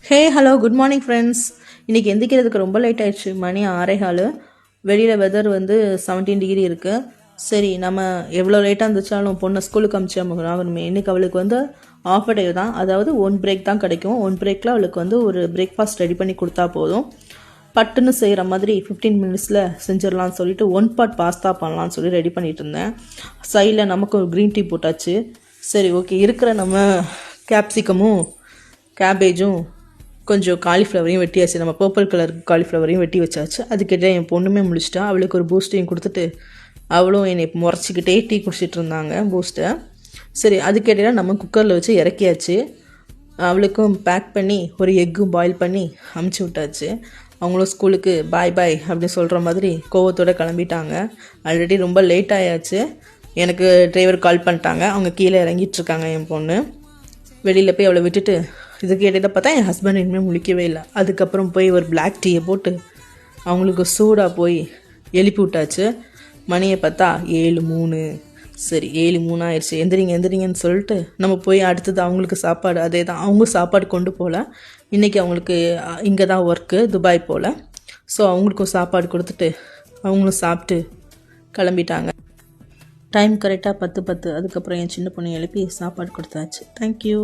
Hey hello good morning friends. இன்றைக்கி எந்திக்கிறதுக்கு ரொம்ப late ஆயிடுச்சு. மணி 6:15. வெளியில் வெதர் வந்து 17 டிகிரி இருக்குது. சரி, நம்ம எவ்வளோ லேட்டாக இருந்துச்சாலும் பொண்ணை ஸ்கூலுக்கு அனுப்பிச்சாகணுமே. இன்றைக்கி அவளுக்கு வந்து ஆஃப் டே தான், அதாவது 1 பிரேக் தான் கிடைக்கும். 1 பிரேக்கில் அவளுக்கு வந்து ஒரு பிரேக்ஃபாஸ்ட் ரெடி பண்ணி கொடுத்தா போதும். பட்டுன்னு செய்கிற மாதிரி 15 மினிட்ஸில் செஞ்சிடலான்னு சொல்லிட்டு 1 பாட் பாஸ்தா பண்ணலான்னு சொல்லி ரெடி பண்ணிகிட்டு இருந்தேன். சைடில் நமக்கு ஒரு க்ரீன் டீ போட்டாச்சு. சரி, ஓகே. இருக்கிற நம்ம கேப்சிகமும் கேபேஜும் கொஞ்சம் காலிஃப்ளவரையும் வெட்டியாச்சு. நம்ம பர்பிள் கலர் காலிஃப்ளவரையும் வெட்டி வச்சாச்சு. அதுக்கிட்ட என் பொண்ணுமே முடிச்சிட்டா. அவளுக்கு ஒரு பூஸ்ட்டையும் கொடுத்துட்டு அவளும் என்னை முறைச்சிக்கிட்டே டீ குடிச்சிட்டு இருந்தாங்க பூஸ்ட்டை. சரி, அதுக்கிட்ட நம்ம குக்கரில் வச்சு இறக்கியாச்சு. அவளுக்கும் பேக் பண்ணி ஒரு எக்கும் பாயில் பண்ணி அமுச்சு விட்டாச்சு. அவங்களும் ஸ்கூலுக்கு பாய் பாய் அப்படின்னு சொல்கிற மாதிரி கோவத்தோடு கிளம்பிட்டாங்க. ஆல்ரெடி ரொம்ப லேட் ஆயாச்சு. எனக்கு டிரைவர் கால் பண்ணிட்டாங்க. அவங்க கீழே இறங்கிட்டுருக்காங்க. என் பொண்ணு வெளியில் போய் அவளை விட்டுட்டு இதுக்கு இடையில பார்த்தா என் ஹஸ்பண்ட் இனிமேல் முழிக்கவே இல்லை. அதுக்கப்புறம் போய் ஒரு பிளாக் டீயை போட்டு அவங்களுக்கு சூடாக போய் எழுப்பி விட்டாச்சு. மணியை பார்த்தா 7:03. சரி, 7:03 ஆயிடுச்சு. எந்திரிங்கன்னு சொல்லிட்டு நம்ம போய் அடுத்தது அவங்களுக்கு சாப்பாடு. அதே தான், அவங்க சாப்பாடு கொண்டு போகல. இன்றைக்கி அவங்களுக்கு இங்கே தான் ஒர்க்கு, துபாய் போல். ஸோ அவங்களுக்கும் சாப்பாடு கொடுத்துட்டு அவங்களும் சாப்பிட்டு கிளம்பிட்டாங்க. டைம் கரெக்டாக 10:10. அதுக்கப்புறம் என் சின்ன பொண்ணு எழுப்பி சாப்பாடு கொடுத்தாச்சு. தேங்க்யூ.